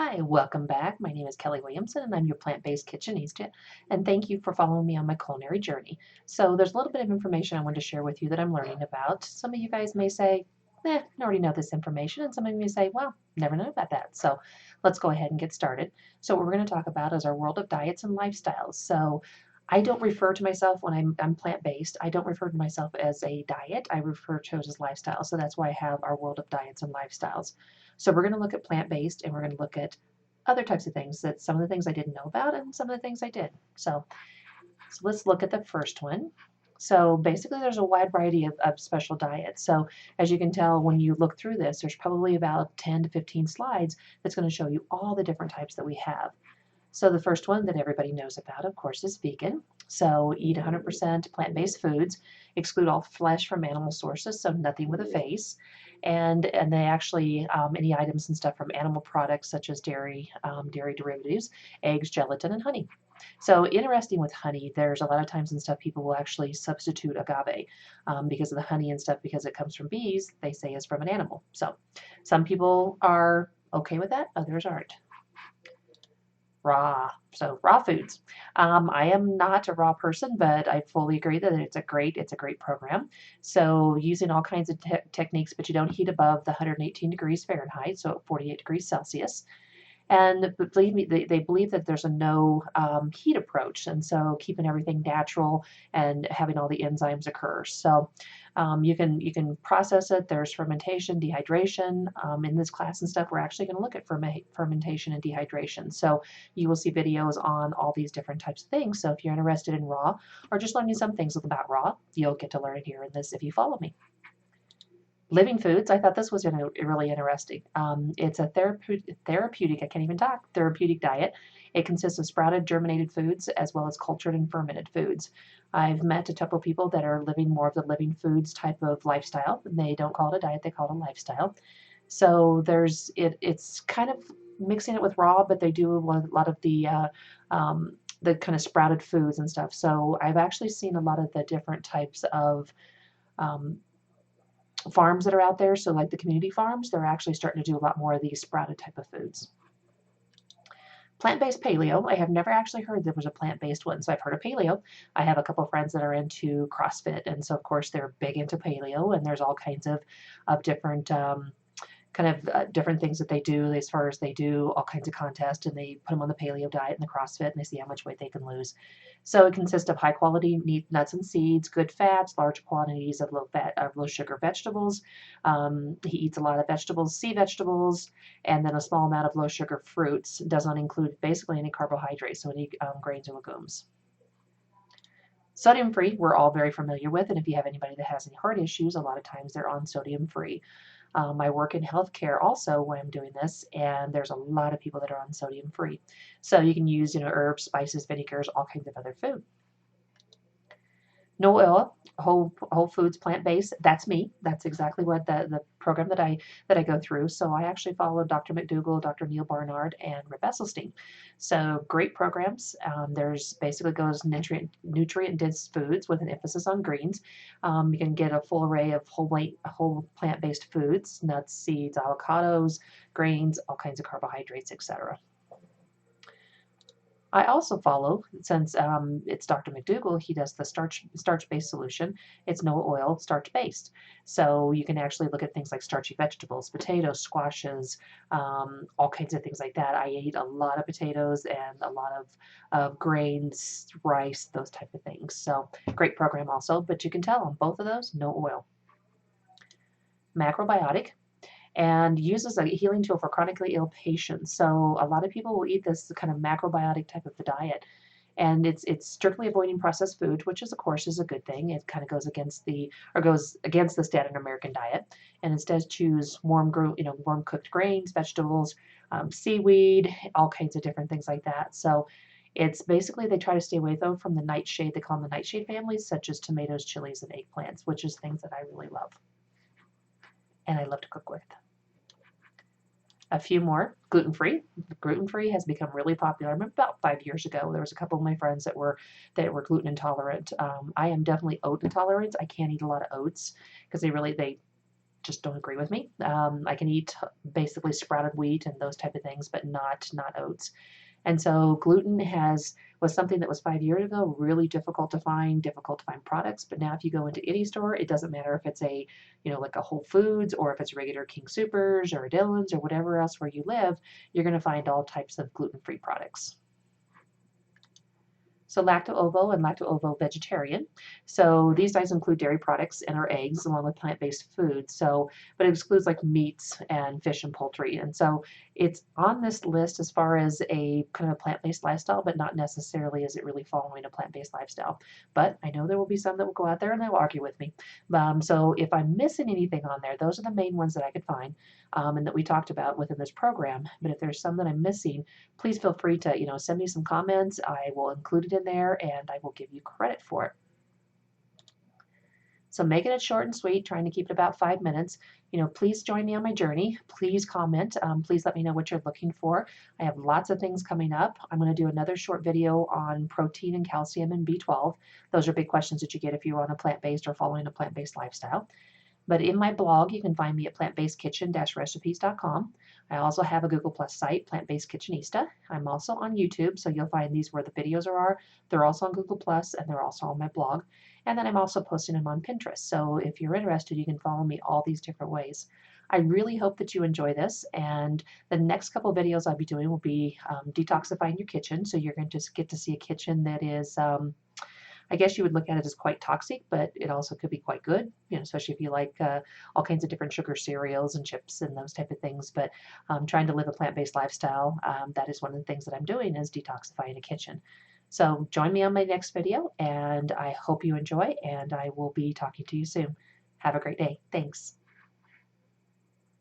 Hi, welcome back. My name is Kelly Williamson and I'm your plant-based kitchenista. And thank you for following me on my culinary journey. So there's a little bit of information I want to share with you that I'm learning about. Some of you guys may say, I already know this information. And some of you may say, well, never know about that. So let's go ahead and get started. So what we're going to talk about is our world of diets and lifestyles. So I don't refer to myself when I'm plant-based. I don't refer to myself as a diet. I refer to it as lifestyle. So that's why I have our world of diets and lifestyles. So we're going to look at plant-based and we're going to look at other types of things that some of the things I didn't know about and some of the things I did. So let's look at the first one. So basically there's a wide variety of special diets. So as you can tell when you look through this, there's probably about 10 to 15 slides that's going to show you all the different types that we have. So the first one that everybody knows about, of course, is vegan. So eat 100% plant-based foods, exclude all flesh from animal sources, so nothing with a face. And they actually, any items and stuff from animal products such as dairy, dairy derivatives, eggs, gelatin, and honey. So interesting with honey, there's a lot of times and stuff people will actually substitute agave because of the honey and stuff because it comes from bees, they say is from an animal. So some people are okay with that, others aren't. Raw foods. I am not a raw person, but I fully agree that it's a great program. So using all kinds of techniques, but you don't heat above the 118 degrees Fahrenheit, so 48 degrees Celsius. And believe me, they believe that there's a no heat approach, and so keeping everything natural and having all the enzymes occur. So you can process it. There's fermentation, dehydration. In this class and stuff, we're actually going to look at fermentation and dehydration. So you will see videos on all these different types of things. So if you're interested in raw or just learning some things about raw, you'll get to learn it here in this if you follow me. Living foods, I thought this was really interesting. It's a therapeutic, I can't even talk, therapeutic diet. It consists of sprouted, germinated foods as well as cultured and fermented foods. I've met a couple of people that are living more of the living foods type of lifestyle. They don't call it a diet, they call it a lifestyle. So it's kind of mixing it with raw, but they do a lot of the kind of sprouted foods and stuff. So I've actually seen a lot of the different types of um, farms that are out there. So like the community farms, they're actually starting to do a lot more of these sprouted type of foods. Plant-based paleo, I have never actually heard there was a plant-based one. So I've heard of paleo. I have a couple of friends that are into CrossFit. And so of course they're big into paleo and there's all kinds of different different things that they do as far as they do all kinds of contests and they put them on the paleo diet and the CrossFit and they see how much weight they can lose. So it consists of high quality nuts and seeds, good fats, large quantities of low sugar vegetables. He eats a lot of vegetables, sea vegetables, and then a small amount of low sugar fruits. Does not include basically any carbohydrates, so any grains or legumes. Sodium free, we're all very familiar with, and if you have anybody that has any heart issues, a lot of times they're on sodium free. I work in healthcare also when I'm doing this, and there's a lot of people that are on sodium free. So you can use, herbs, spices, vinegars, all kinds of other food. No oil, whole foods, plant-based. That's me. That's exactly what the program that I go through. So I actually follow Dr. McDougall, Dr. Neil Barnard, and Rip Esselstyn. So great programs. There's basically goes nutrient dense foods with an emphasis on greens. You can get a full array of whole plant-based foods, nuts, seeds, avocados, grains, all kinds of carbohydrates, etc. I also follow, since it's Dr. McDougall, he does the starch-based solution. It's no oil, starch-based. So you can actually look at things like starchy vegetables, potatoes, squashes, all kinds of things like that. I eat a lot of potatoes and a lot of grains, rice, those type of things. So great program also, but you can tell on both of those, no oil. Macrobiotic, and uses a healing tool for chronically ill patients. So a lot of people will eat this kind of macrobiotic type of a diet, and it's strictly avoiding processed food, which is of course is a good thing. It kind of goes against the standard American diet, and instead choose warm cooked grains, vegetables, seaweed, all kinds of different things like that. So it's basically they try to stay away though from the nightshade. They call them the nightshade families, such as tomatoes, chilies, and eggplants, which is things that I really love and I love to cook with. A few more. Gluten-free. Gluten-free has become really popular. I remember about 5 years ago, there was a couple of my friends that were gluten intolerant. I am definitely oat intolerant. I can't eat a lot of oats because they just don't agree with me. I can eat basically sprouted wheat and those type of things, but not oats. And so gluten was something that was 5 years ago really difficult to find products. But now if you go into any store, it doesn't matter if it's a, like a Whole Foods or if it's regular King Soopers or Dillon's or whatever else where you live, you're going to find all types of gluten-free products. So lacto-ovo and lacto-ovo vegetarian. So these diets include dairy products and our eggs along with plant-based foods. But it excludes like meats and fish and poultry. And so it's on this list as far as a kind of a plant-based lifestyle, but not necessarily is it really following a plant-based lifestyle. But I know there will be some that will go out there and they will argue with me. So if I'm missing anything on there, those are the main ones that I could find and that we talked about within this program. But if there's some that I'm missing, please feel free to, send me some comments. I will include it in there and I will give you credit for it. So making it short and sweet, trying to keep it about 5 minutes. Please join me on my journey. Please comment. Please let me know what you're looking for. I have lots of things coming up. I'm going to do another short video on protein and calcium and B12. Those are big questions that you get if you're on a plant-based or following a plant-based lifestyle. But in my blog, you can find me at plantbasedkitchen-recipes.com. I also have a Google Plus site, Plant-Based Kitchenista. I'm also on YouTube, so you'll find these where the videos are. They're also on Google Plus, and they're also on my blog. And then I'm also posting them on Pinterest. So if you're interested, you can follow me all these different ways. I really hope that you enjoy this. And the next couple videos I'll be doing will be detoxifying your kitchen. So you're going to just get to see a kitchen that is I guess you would look at it as quite toxic, but it also could be quite good, especially if you like all kinds of different sugar cereals and chips and those type of things. But trying to live a plant-based lifestyle, that is one of the things that I'm doing is detoxifying a kitchen. So join me on my next video, and I hope you enjoy, and I will be talking to you soon. Have a great day. Thanks.